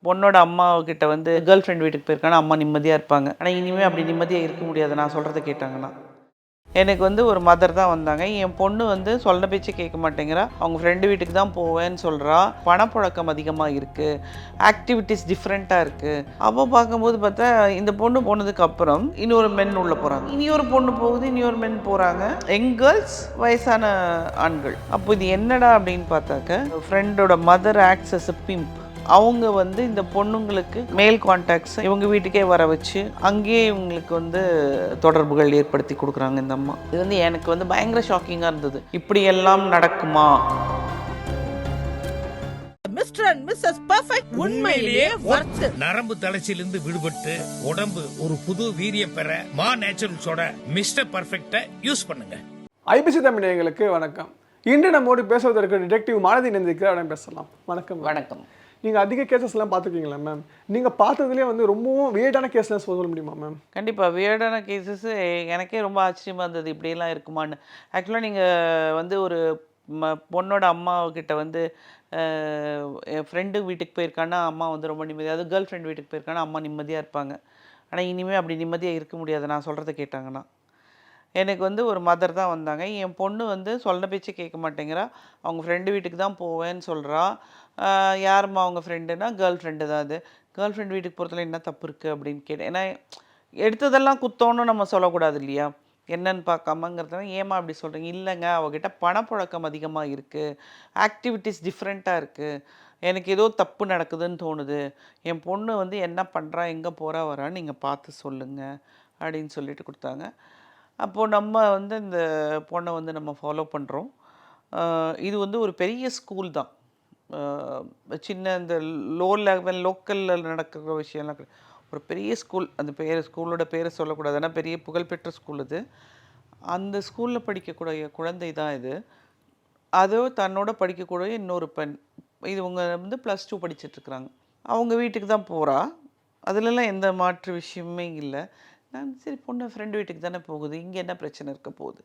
பொண்ணோட அம்மாகிட்ட வந்து கேர்ள் ஃப்ரெண்ட் வீட்டுக்கு போயிருக்கானா அம்மா நிம்மதியாக இருப்பாங்க. ஆனால் இனிமேல் அப்படி நிம்மதியாக இருக்க முடியாது நான் சொல்கிறத கேட்டாங்கன்னா. எனக்கு வந்து ஒரு மதர் தான் வந்தாங்க. என் பொண்ணு வந்து சொன்ன பேச்சே கேட்க மாட்டேங்கிறா. அவங்க ஃப்ரெண்டு வீட்டுக்கு தான் போவேன்னு சொல்கிறா. பணப்புழக்கம் அதிகமாக இருக்குது. ஆக்டிவிட்டீஸ் டிஃப்ரெண்ட்டாக இருக்குது. அப்போ பார்க்கும்போது பார்த்தா இந்த பொண்ணு போனதுக்கப்புறம் இன்னொரு மென் உள்ளே போகிறாங்க. இனியொரு பொண்ணு போகுது, இன்னொரு மென் போகிறாங்க. யங் கேர்ள்ஸ், வயசான ஆண்கள். அப்போ இது என்னடா அப்படின்னு பார்த்தாக்க ஃப்ரெண்டோட mother acts as a pimp. அவங்க வந்து இந்த பொண்ணுங்களுக்கு மேல் கான்டாக்ட்ஸ் இவங்க வீட்டுக்கே வர வச்சு அங்கேயே இவங்களுக்கு வந்து தொடர்புகள் ஏற்படுத்தி கொடுக்குறாங்க இந்த அம்மா. இது வந்து எனக்கு வந்து பயங்கர ஷாக்கிங்காக இருந்தது. இப்படி எல்லாம் நடக்குமா? மிஸ்டர் அண்ட் மிஸ்ஸஸ் பெர்ஃபெக்ட் உண்மையிலேயே வர்த். நரம்பு தளர்ச்சியிலிருந்து விடுபட்டு உடம்பு ஒரு புது வீரியம் பெற மா நேச்சுரல்ஸோட மிஸ்டர் பெர்ஃபெக்ட்டை யூஸ் பண்ணுங்க. ஐபிசி தமிழ் நேயர்களுக்கு வணக்கம். இன்று நம்மோடு பேசுவதற்கு டிடெக்டிவ் மாலதி இணைந்திருக்கிறார். பேசலாம். வணக்கம். வணக்கம். நீங்கள் அதிக கேசஸ்லாம் பார்த்துருக்கீங்களா மேம்? நீங்கள் பார்த்ததுலேயே வந்து ரொம்பவும் வியர்டான கேஸ்லாம் சொல்ல முடியுமா மேம்? கண்டிப்பாக வியர்டான கேசஸ் எனக்கே ரொம்ப ஆச்சரியமாக இருந்தது. இப்படியெல்லாம் இருக்குமான்னு. ஆக்சுவலாக நீங்கள் வந்து ஒரு பொண்ணோட அம்மாக்கிட்ட வந்து என் ஃப்ரெண்டு வீட்டுக்கு போயிருக்கான்னா அம்மா வந்து ரொம்ப நிம்மதியாக, அது கேர்ள் ஃப்ரெண்ட் வீட்டுக்கு போயிருக்கான்னா அம்மா நிம்மதியாக இருப்பாங்க. ஆனால் இனிமேல் அப்படி நிம்மதியாக இருக்க முடியாது நான் சொல்கிறத கேட்டாங்கன்னா. எனக்கு வந்து ஒரு மதர் தான் வந்தாங்க. என் பொண்ணு வந்து சொன்ன பேச்சே கேட்க மாட்டேங்கிறா. அவங்க ஃப்ரெண்டு வீட்டுக்கு தான் போவேன்னு சொல்கிறா. யாரும்மா அவங்க ஃப்ரெண்டுன்னா கேர்ள் ஃப்ரெண்டு தான் அது. கேர்ள் ஃப்ரெண்ட் வீட்டுக்கு போகிறதுல என்ன தப்பு இருக்குது அப்படின்னு கேட்டேன். ஏன்னா எடுத்ததெல்லாம் குத்தோன்னு நம்ம சொல்லக்கூடாது இல்லையா? என்னன்னு பார்க்காமங்கிறதுனால ஏம்மா அப்படி சொல்கிறீங்க? இல்லைங்க, அவகிட்ட பணப்புழக்கம் அதிகமாக இருக்குது. ஆக்டிவிட்டீஸ் டிஃப்ரெண்ட்டாக இருக்குது. எனக்கு ஏதோ தப்பு நடக்குதுன்னு தோணுது. என் பொண்ணு வந்து என்ன பண்ணுறா, எங்கே போகிறா வரான்னு நீங்கள் பார்த்து சொல்லுங்கள் அப்படின்னு சொல்லிட்டு கொடுத்தாங்க. அப்போது நம்ம வந்து இந்த பொண்ணை வந்து நம்ம ஃபாலோ பண்ணுறோம். இது வந்து ஒரு பெரிய ஸ்கூல் தான். சின்ன இந்த லோ லெவல் லோக்கலில் நடக்கிற விஷயம்லாம் கிடையாது. ஒரு பெரிய ஸ்கூல். அந்த ஸ்கூலோட பேரை சொல்லக்கூடாது. ஆனால் பெரிய புகழ்பெற்ற ஸ்கூல் இது. அந்த ஸ்கூலில் படிக்கக்கூடிய குழந்தை தான் இது. அதோ தன்னோட படிக்கக்கூடிய இன்னொரு பெண். இவங்க வந்து +2 படிச்சிட்ருக்குறாங்க. அவங்க வீட்டுக்கு தான் போகிறா. அதுலலாம் எந்த மாற்று விஷயமே இல்லை. நான் சரி பொண்ணு ஃப்ரெண்டு வீட்டுக்கு தானே போகுது, இங்கே என்ன பிரச்சனை இருக்க போகுது.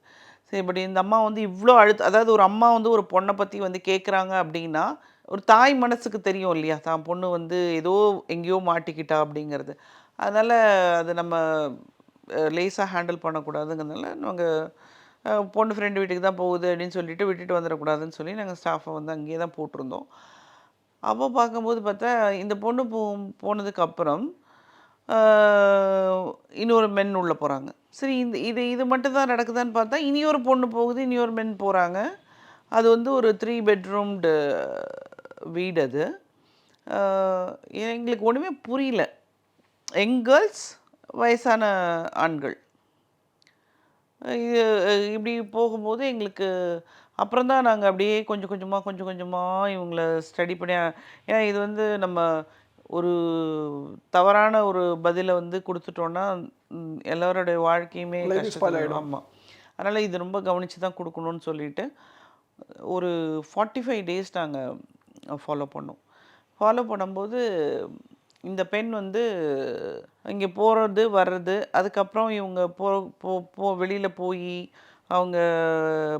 சரி இப்படி இந்த அம்மா வந்து இவ்வளோ அதாவது ஒரு அம்மா வந்து ஒரு பொண்ணை பற்றி வந்து கேட்குறாங்க அப்படின்னா ஒரு தாய் மனசுக்கு தெரியும் இல்லையா, தான் பொண்ணு வந்து ஏதோ எங்கேயோ மாட்டிக்கிட்டா அப்படிங்கிறது. அதனால் அது நம்ம லேஸாக ஹேண்டில் பண்ணக்கூடாதுங்கிறதுனால நாங்கள் பொண்ணு ஃப்ரெண்டு வீட்டுக்கு தான் போகுது அப்படின்னு சொல்லிட்டு விட்டுட்டு வந்துடக்கூடாதுன்னு சொல்லி நாங்கள் ஸ்டாஃபை வந்து அங்கேயே தான் போட்டிருந்தோம். அப்போ பார்க்கும்போது பார்த்தா இந்த பொண்ணு போனதுக்கப்புறம் இன்னொரு மென் உள்ளே போகிறாங்க. சரி இது மட்டும் தான் நடக்குதான்னு பார்த்தா இனியொரு பொண்ணு போகுது, இனியொரு மென் போகிறாங்க. அது வந்து ஒரு 3 பெட்ரூம்டு வீடு அது. எங்களுக்கு ஒன்றுமே புரியல. யங் கேர்ள்ஸ், வயசான ஆண்கள். இது இப்படி போகும்போது எங்களுக்கு அப்புறம் தான் நாங்கள் அப்படியே கொஞ்சம் கொஞ்சமாக இவங்கள ஸ்டடி பண்ணி, ஏன்னா இது வந்து நம்ம ஒரு தவறான ஒரு பதிலை வந்து கொடுத்துட்டோன்னா எல்லாரோடைய வாழ்க்கையுமே கஷ்டப்படும். ஆமாம். அதனால் இது ரொம்ப கவனித்து தான் கொடுக்கணும்னு சொல்லிட்டு ஒரு 45 டேஸ் நாங்கள் ஃபாலோ பண்ணோம். ஃபாலோ பண்ணும்போது இந்த பெண் வந்து இங்கே போகிறது வர்றது, அதுக்கப்புறம் இவங்க வெளியில் போய் அவங்க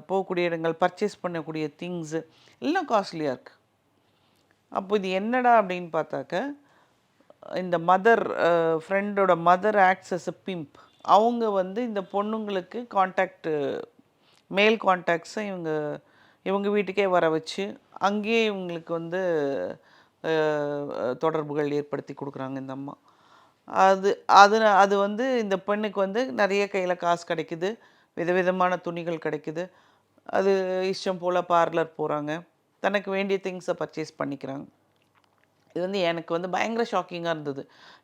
போகக்கூடிய இடங்கள், பர்ச்சேஸ் பண்ணக்கூடிய திங்ஸு எல்லாம் காஸ்ட்லியாக இருக்குது. அப்போ இது என்னடா அப்படின்னு பார்த்தாக்க இந்த மதர் ஃப்ரெண்டோட mother acts as a pimp. அவங்க வந்து இந்த பொண்ணுங்களுக்கு மேல் கான்டாக்ட்ஸை இவங்க வீட்டுக்கே வர வச்சு அங்கேயே இவங்களுக்கு வந்து தொடர்புகள் ஏற்படுத்தி கொடுக்குறாங்க இந்த அம்மா. அது வந்து இந்த பெண்ணுக்கு வந்து நிறைய கையில் காசு கிடைக்குது, விதவிதமான துணிகள் கிடைக்குது. அது இஷ்டம் போல் பார்லர் போகிறாங்க, தனக்கு வேண்டிய திங்ஸை பர்ச்சேஸ் பண்ணிக்கிறாங்க. இது வந்து எனக்கு வந்து பயங்கர ஷாக்கிங்காக இருந்தது.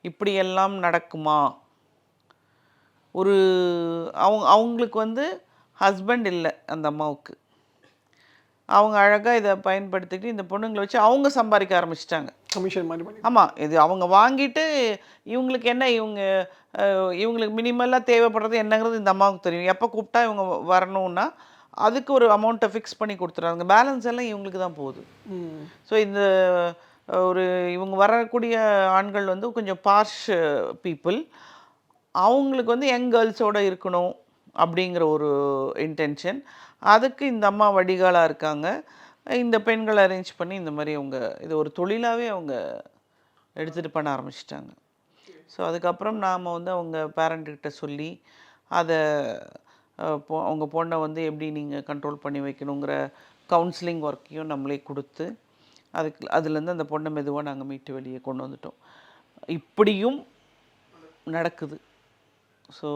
இப்படியெல்லாம் நடக்குமா? ஒரு அவங்களுக்கு வந்து ஹஸ்பண்ட் இல்லை அந்த அம்மாவுக்கு. அவங்க அழகாக இதை பயன்படுத்திட்டு இந்த பொண்ணுங்களை வச்சு அவங்க சம்பாதிக்க ஆரம்பிச்சிட்டாங்க. கமிஷன் மாதிரி. ஆமாம், இது அவங்க வாங்கிட்டு இவங்களுக்கு என்ன, இவங்களுக்கு மினிமலாக தேவைப்படுறது என்னங்கிறது இந்த அம்மாவுக்கு தெரியும். எப்போ கூப்பிட்டா இவங்க வரணும்னா அதுக்கு ஒரு அமௌண்ட்டை ஃபிக்ஸ் பண்ணி கொடுத்துட்றாங்க. பேலன்ஸ் எல்லாம் இவங்களுக்கு தான் போகுது. ஸோ இந்த இவங்க வரக்கூடிய ஆண்கள் வந்து கொஞ்சம் பார்ஷ் பீப்புள். அவங்களுக்கு வந்து யங் கேர்ள்ஸோடு இருக்கணும் அப்படிங்கிற ஒரு இன்டென்ஷன். அதுக்கு இந்த அம்மா வடிகாலாக இருக்காங்க. இந்த பெண்களை அரேஞ்ச் பண்ணி இந்த மாதிரி இது ஒரு தொழிலாகவே அவங்க எடுத்துகிட்டு பண்ண ஆரம்பிச்சிட்டாங்க. ஸோ அதுக்கப்புறம் நாம் வந்து அவங்க பேரண்ட்டுக்கிட்ட சொல்லி அதை அவங்க பொண்ணை வந்து எப்படி நீங்கள் கண்ட்ரோல் பண்ணி வைக்கணுங்கிற கவுன்சிலிங் ஒர்க்கையும் நம்மளே கொடுத்து அதுலேருந்து அந்த பொண்ணை மெதுவாக நாங்கள் மீட்டு வெளியே கொண்டு வந்துட்டோம். இப்படியும் நடக்குது. ஸோ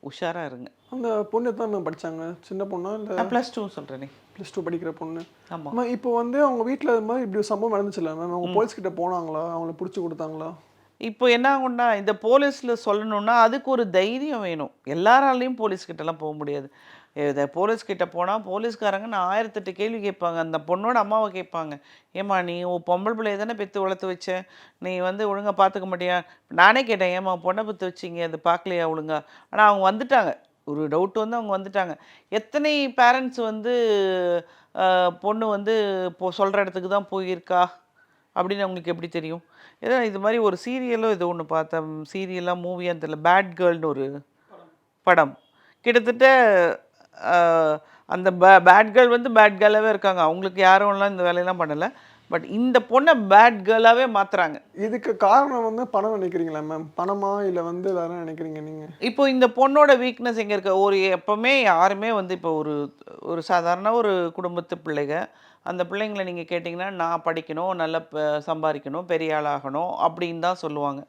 உஷாராக இருங்க. அந்த பொண்ணு எத்தனை மேம் படித்தாங்க? சின்ன பொண்ணா இல்லை? நான் +2 சொல்கிறேனே. +2 படிக்கிற பொண்ணு. ஆமாம். அம்மா இப்போ வந்து அவங்க வீட்டில் இது மாதிரி இப்படி ஒரு சம்பவம் நடந்துச்சுல்ல மேம், அவங்க போலீஸ் கிட்ட போனாங்களா? அவங்கள பிடிச்சி கொடுத்தாங்களா? இப்போ என்ன ஆகும்னா, இந்த போலீஸில் சொல்லணும்னா அதுக்கு ஒரு தைரியம் வேணும். எல்லாராலையும் போலீஸ்கிட்டலாம் போக முடியாது. இதை போலீஸ்கிட்ட போனால் போலீஸ்காரங்க நான் 1008 கேள்வி கேட்பாங்க. அந்த பொண்ணோட அம்மாவை கேட்பாங்க, ஏம்மா நீ பொம்பளை பிள்ளைய தானே பெற்று வளர்த்து வச்ச, நீ வந்து ஒழுங்காக பார்த்துக்க மாட்டியா? நானே கேட்டேன், ஏம்மா பொண்ணை பெற்று வச்சிங்க, அது பார்க்கலையா ஒழுங்கா? ஆனால் அவங்க வந்துட்டாங்க. ஒரு டவுட் வந்து அவங்க வந்துட்டாங்க. எத்தனை பேரண்ட்ஸ் வந்து பொண்ணு வந்து சொல்கிற இடத்துக்கு தான் போயிருக்கா அப்படின்னு அவங்களுக்கு எப்படி தெரியும்? ஏதோ இது மாதிரி ஒரு சீரியலோ ஏதோ ஒன்று பார்த்தேன். சீரியலாக மூவியான்னு தெரியல, பேட் கேர்ள்னு ஒரு படம். கிட்டத்தட்ட அந்த பேட் கேர்ள் வந்து பேட் கேர்ளாகவே இருக்காங்க. அவங்களுக்கு யாரும்லாம் இந்த வேலையெல்லாம் பண்ணலை. பட் இந்த பொண்ணை பேட் கேர்ளாகவே மாற்றுறாங்க. இதுக்கு காரணம் வந்து பணம் நினைக்கிறீங்களா மேம்? பணமா இல்லை வந்து வேற நினைக்கிறீங்க நீங்கள்? இப்போ இந்த பொண்ணோட வீக்னஸ் எங்கே இருக்க? எப்போவுமே யாருமே வந்து இப்போ ஒரு சாதாரண ஒரு குடும்பத்து பிள்ளைங்க, அந்த பிள்ளைங்களை நீங்கள் கேட்டிங்கன்னா நான் படிக்கணும், நல்லா சம்பாதிக்கணும், பெரிய ஆளாகணும் அப்படின்னு தான் சொல்லுவாங்க.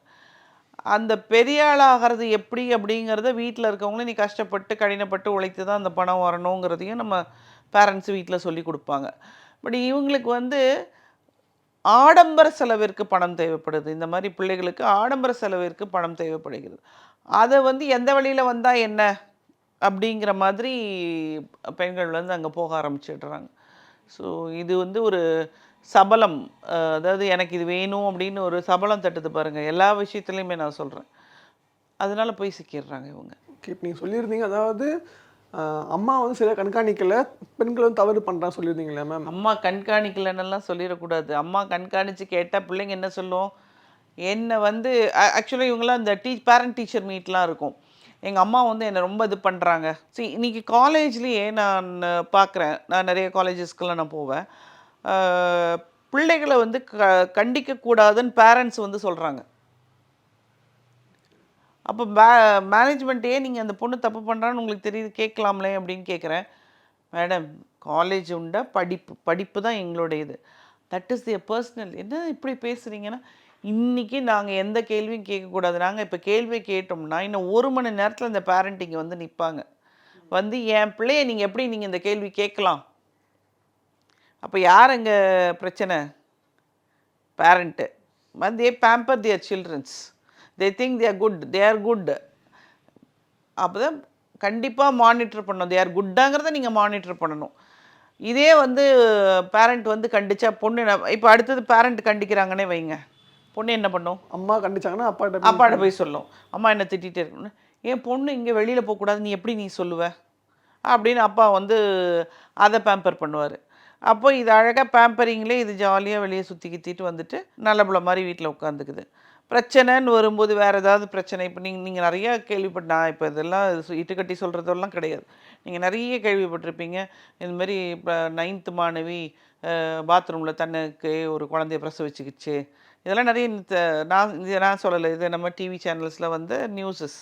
அந்த பெரிய ஆளாகிறது எப்படி அப்படிங்கிறத வீட்டில் இருக்கவங்களும் நீ கஷ்டப்பட்டு கடினப்பட்டு உழைத்து தான் அந்த பணம் வரணுங்கிறதையும் நம்ம பேரண்ட்ஸ் வீட்டில் சொல்லி கொடுப்பாங்க. பட் இவங்களுக்கு வந்து ஆடம்பர செலவிற்கு பணம் தேவைப்படுது. இந்த மாதிரி பிள்ளைகளுக்கு ஆடம்பர செலவிற்கு பணம் தேவைப்படுகிறது. அதை வந்து எந்த வழியில் வந்தால் என்ன அப்படிங்கிற மாதிரி பெண்கள் வந்து அங்கே போக ஆரம்பிச்சிடுறாங்க. ஸோ இது வந்து ஒரு சபலம், அதாவது எனக்கு இது வேணும் அப்படின்னு ஒரு சபலம் தட்டுது பாருங்கள். எல்லா விஷயத்துலையுமே நான் சொல்கிறேன். அதனால போய் சிக்கிடுறாங்க இவங்க. ஓகே, இப்போ நீங்கள் சொல்லியிருந்தீங்க, அதாவது அம்மா வந்து சரியாக கண்காணிக்கலை, பெண்கள் வந்து தவறு பண்ணுறான்னு சொல்லியிருந்தீங்களா மேம்? அம்மா கண்காணிக்கலைன்னெல்லாம் சொல்லிடக்கூடாது. அம்மா கண்காணித்து கேட்டால் பிள்ளைங்க என்ன சொல்லும்? என்னை வந்து ஆக்சுவலாக இவங்களாம் இந்த பேரண்ட் டீச்சர் மீட்லாம் இருக்கும். எங்கள் அம்மா வந்து என்னை ரொம்ப இது பண்ணுறாங்க. சரி, இன்றைக்கி காலேஜ்லேயே நான் பார்க்குறேன், நான் நிறைய காலேஜஸ்க்கெல்லாம் நான் போவேன். பிள்ளைகளை வந்து கண்டிக்கக்கூடாதுன்னு பேரண்ட்ஸ் வந்து சொல்கிறாங்க. அப்போ மேனேஜ்மெண்ட்டே நீங்கள் அந்த பொண்ணு தப்பு பண்ணுறான்னு உங்களுக்கு தெரியுது, கேட்கலாம்லே அப்படின்னு கேட்குறேன். மேடம், காலேஜ் உண்டா படிப்பு தான் எங்களுடைய இது. That is their personal. என்ன இப்படி பேசுகிறீங்கன்னா, இன்றைக்கி நாங்கள் எந்த கேள்வியும் கேட்கக்கூடாது. நாங்கள் இப்போ கேள்வியை கேட்டோம்னா இன்னும் 1 மணி நேரத்தில் இந்த பேரண்ட் இங்கே வந்து நிற்பாங்க. வந்து என் பிள்ளைய நீங்கள் எப்படி நீங்கள் இந்த கேள்வி கேட்கலாம்? அப்போ யார் இங்கே பிரச்சனை? Parent. They pamper their childrens. They think they are good. அப்போ தான் கண்டிப்பாக மானிட்டர் பண்ணணும். தே ஆர் குட்டாங்கிறத நீங்கள் மானிட்டர் பண்ணணும். இதே வந்து பேரண்ட் வந்து கண்டிச்சா பொண்ணு, இப்போ அடுத்தது பேரண்ட் கண்டிக்கிறாங்கன்னே வைங்க, பொண்ணு என்ன பண்ணும்? அம்மா கண்டிச்சாங்கன்னா அப்பாட்ட போய் சொல்லும், அம்மா என்ன திட்டிகிட்டே இருக்கணும்னு. என் பொண்ணு இங்கே வெளியில் போகக்கூடாது, நீ எப்படி நீ சொல்லுவ அப்படின்னு அப்பா வந்து அதை பேம்பர் பண்ணுவார். அப்போ இது அழகாக பேம்பரிங்லேயே இது ஜாலியாக வெளியே சுற்றி கித்திட்டு வந்துட்டு நல்லபுள்ள மாதிரி வீட்டில் உட்காந்துக்குது. பிரச்சனைன்னு வரும்போது வேறு ஏதாவது பிரச்சனை, இப்போ நீங்கள் நிறையா நான் இப்போ இதெல்லாம் இட்டுக்கட்டி சொல்கிறதெல்லாம் கிடையாது. நீங்கள் நிறைய கேள்விப்பட்டிருப்பீங்க. இதுமாரி இப்போ 9th மாணவி பாத்ரூமில் தன்னுக்கு ஒரு குழந்தைய பிரசவிச்சுக்கிச்சு. இதெல்லாம் நிறைய நான் சொல்லலை, இது நம்ம டிவி சேனல்ஸில் வந்து நியூஸஸ்.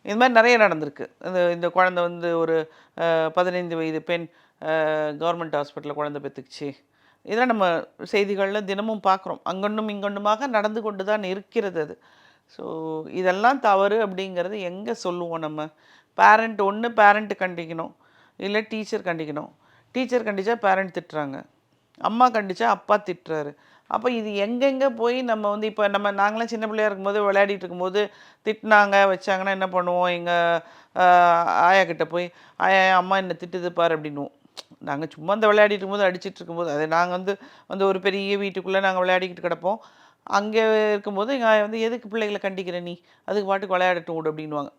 இது மாதிரி நிறைய நடந்திருக்கு. இந்த குழந்தை வந்து ஒரு 15 வயது பெண் கவர்மெண்ட் ஹாஸ்பிட்டலில் குழந்தை பெற்றுக்குச்சு. இதெல்லாம் நம்ம செய்திகளில் தினமும் பார்க்குறோம். அங்கொன்றும் இங்கொன்றுமாக நடந்து கொண்டு தான் இருக்கிறது அது. ஸோ இதெல்லாம் தவறு அப்படிங்கிறது எங்கே சொல்லுவோம் நம்ம? பேரண்ட் கண்டிக்கணும், இல்லை டீச்சர் கண்டிக்கணும். டீச்சர் கண்டித்தா பேரண்ட் திட்டுறாங்க, அம்மா கண்டித்தா அப்பா திட்டுறாரு. அப்போ இது எங்கெங்கே போய் நம்ம வந்து இப்போ நாங்களாம் சின்ன பிள்ளையாக இருக்கும்போது விளையாடிட்டு இருக்கும்போது திட்டினாங்க வச்சாங்கன்னா என்ன பண்ணுவோம்? எங்கள் ஆயா கிட்டே போய், ஆயா அம்மா என்னை திட்டுது பாரு அப்படின்னுவோம். நாங்கள் சும்மா அந்த விளையாடிட்டு இருக்கும்போது அடிச்சிட்டு இருக்கும்போது, அது நாங்கள் வந்து ஒரு பெரிய வீட்டுக்குள்ளே நாங்கள் விளையாடிக்கிட்டு கிடப்போம். அங்கே இருக்கும்போது எங்கள் ஆயா வந்து, எதுக்கு பிள்ளைகளை கண்டிக்கிற நீ, அதுக்கு பாட்டுக்கு விளையாடட்டும் விடு அப்படின்வாங்க.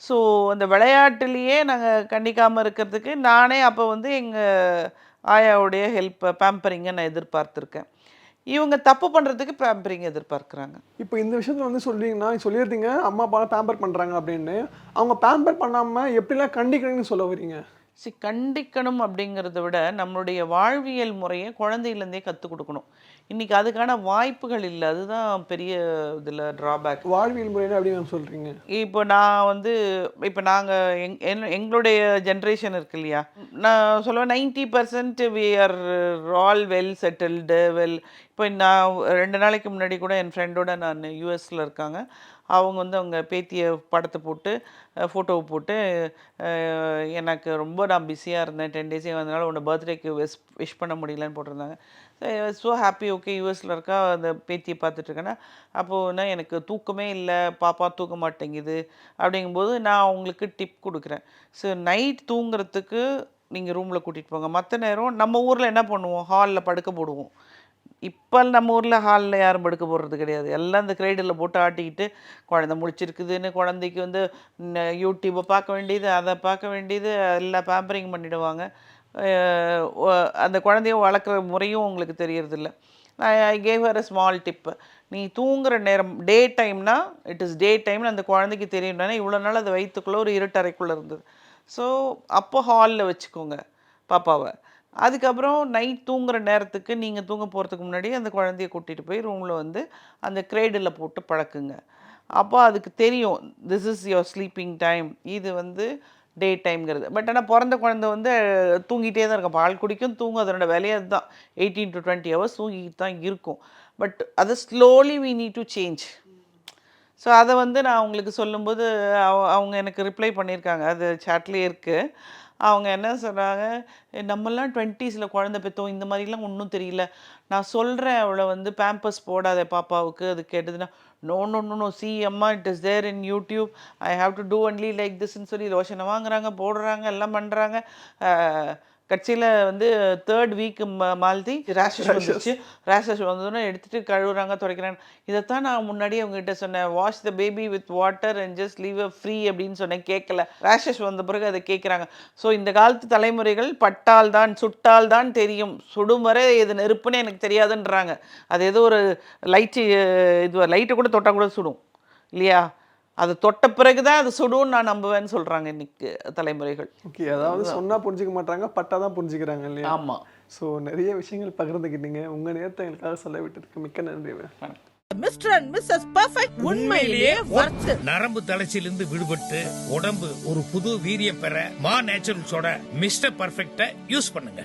ஸோ அந்த விளையாட்டுலேயே நாங்கள் கண்டிக்காமல் இருக்கிறதுக்கு நானே அப்போ வந்து எங்கள் ஆயாவுடைய பேம்பரிங்கை நான் எதிர்பார்த்துருக்கேன். இவங்க தப்பு பண்ணுறதுக்கு பேம்பரிங் எதிர்பார்க்குறாங்க. இப்போ இந்த விஷயத்தில் வந்து சொல்லியிருந்தீங்க அம்மா அப்பா பேம்பர் பண்ணுறாங்க அப்படின்னு. அவங்க பேம்பர் பண்ணாமல் எப்படிலாம் கண்டிக்கணும்னு சொல்ல வரீங்க? கண்டிக்கணும் அப்படிங்கிறத விட நம்மளுடைய வாழ்வியல் முறையை குழந்தையிலேருந்தே கற்றுக் கொடுக்கணும். இன்னைக்கு அதுக்கான வாய்ப்புகள் இல்லை. அதுதான் பெரிய இதில் ட்ராபேக். வாழ்வியல் முறைன்னு அப்படி மேம் சொல்றீங்க? இப்போ நான் வந்து இப்போ நாங்கள் எங்களுடைய ஜென்ரேஷன் இருக்கு இல்லையா, நான் சொல்லுவேன் 90% we are all well settled இப்போ நான் 2 நாளைக்கு முன்னாடி கூட என் ஃப்ரெண்டோட நான் யூஎஸில் இருக்காங்க. அவங்க வந்து அவங்க பேத்திய படத்தை போட்டு ஃபோட்டோவை போட்டு எனக்கு ரொம்ப நான் பிஸியாக இருந்தேன் 10 டேஸே வந்தனால உன்னை பர்த்டேக்கு விஷ் பண்ண முடியலன்னு போட்டிருந்தாங்க. ஸோ ஹாப்பி, ஓகே யூஎஸில் இருக்கா அந்த பேத்தியை பார்த்துட்ருக்கேன்னா, அப்போது எனக்கு தூக்கமே இல்லை, பாப்பா தூக்க மாட்டேங்குது அப்படிங்கும்போது நான் அவங்களுக்கு டிப் கொடுக்குறேன். ஸோ நைட் தூங்குறதுக்கு நீங்கள் ரூமில் கூட்டிகிட்டு போங்க. மற்ற நேரம் நம்ம ஊரில் என்ன பண்ணுவோம், ஹாலில் படுக்க போடுவோம். இப்போ நம்ம ஊரில் ஹாலில் யாரும் படுக்க போடுறது கிடையாது. எல்லாம் இந்த கிரைடில் போட்டு ஆட்டிக்கிட்டு குழந்தை முழிச்சிருக்குதுன்னு குழந்தைக்கு வந்து யூடியூப்பை பார்க்க வேண்டியது, அதை பார்க்க வேண்டியது, எல்லாம் பேம்பரிங் பண்ணிவிடுவாங்க. அந்த குழந்தைய வளர்க்குற முறையும் உங்களுக்கு தெரியறதில்ல. I gave her a small tip. நீ தூங்குற நேரம் டே டைம்னா இட் இஸ் டே டைம்னு அந்த குழந்தைக்கு தெரியும்னா, இவ்வளோ நாள் அது வயிற்றுக்குள்ளே ஒரு இருட்டறைக்குள்ளே இருந்தது. ஸோ அப்போ ஹாலில் வச்சுக்கோங்க பாப்பாவை. அதுக்கப்புறம் நைட் தூங்குற நேரத்துக்கு நீங்கள் தூங்க போகிறதுக்கு முன்னாடி அந்த குழந்தைய கூட்டிகிட்டு போய் ரூமில் வந்து அந்த கிரேடில் போட்டு பழக்குங்க. அப்போ அதுக்கு தெரியும் this is your sleeping time, இது வந்து டே டைம்ங்கிறது. பட் ஆனால் பிறந்த குழந்தை வந்து தூங்கிட்டே தான் இருக்கும், பால் குடிக்கும், தூங்கும், அதனோட வேலையை அதுதான் 18 to 20 hours தூங்கிட்டு தான் இருக்கும். பட் அதை slowly we need to change. So அதை வந்து நான் அவங்களுக்கு சொல்லும்போது அவங்க எனக்கு ரிப்ளை பண்ணியிருக்காங்க, அது சேட்லேயே இருக்குது. அவங்க என்ன சொல்கிறாங்க, நம்மலாம் 20s குழந்தை பெற்றோம், இந்த மாதிரிலாம் ஒன்றும் தெரியல, நான் சொல்கிறேன் அவளை வந்து பேம்பர்ஸ் போடாத பாப்பாவுக்கு, அது கேட்டதுன்னா நோ நோ நோ நோ சி அம்மா it is there in YouTube, I have to do only like திஸ்ன்னு சொல்லி லோஷனை வாங்குறாங்க, போடுறாங்க, எல்லாம் பண்ணுறாங்க. கட்சியில் வந்து 3rd வீக் மாலதி ரேஷஸ் வந்துச்சு. ரேஷஸ் வந்தோன்னே எடுத்துகிட்டு கழுவுறாங்க, துடைக்கிறாங்க. இதைத்தான் நான் முன்னாடியே அவங்ககிட்ட சொன்னேன், wash the baby with water and just leave a free அப்படின்னு சொன்னேன். கேட்கல. ரேஷஸ் வந்த பிறகு அதை கேட்குறாங்க. ஸோ இந்த காலத்து தலைமுறைகள் பட்டால் தான் சுட்டால் தான் தெரியும், சுடும் வரை இது நெருப்புன்னு எனக்கு தெரியாதுன்றாங்க. அது ஏதோ ஒரு லைட்டை கூட தொட்டால் கூட சுடும் இல்லையா, அது தொட்ட பிறகு தான் அது சுடுன்னு நான் நம்புவேன்னு சொல்கிறாங்க இன்னைக்கு தலைமுறைகள். ஓகே, அதாவது சொன்னால் புரிஞ்சிக்க மாட்டாங்க, பட்டா தான் புரிஞ்சுக்கிறாங்க இல்லையா? ஆமாம். ஸோ நிறைய விஷயங்கள் பகிர்ந்துக்கிட்டீங்க. உங்கள் நேரத்தை எங்களுக்காக சொல்ல விட்டதுக்கு மிக்க நன்றி. மிஸ்டர் அண்ட் மிஸ்ஸஸ் பர்ஃபெக்ட் உண்மையிலேயே ஒர்த். நரம்பு தளர்ச்சியிலிருந்து விடுபட்டு உடம்பு ஒரு புது வீரியம் பெற மா நேச்சுரல்ஸோட மிஸ்டர் பர்ஃபெக்ட்டை யூஸ் பண்ணுங்க.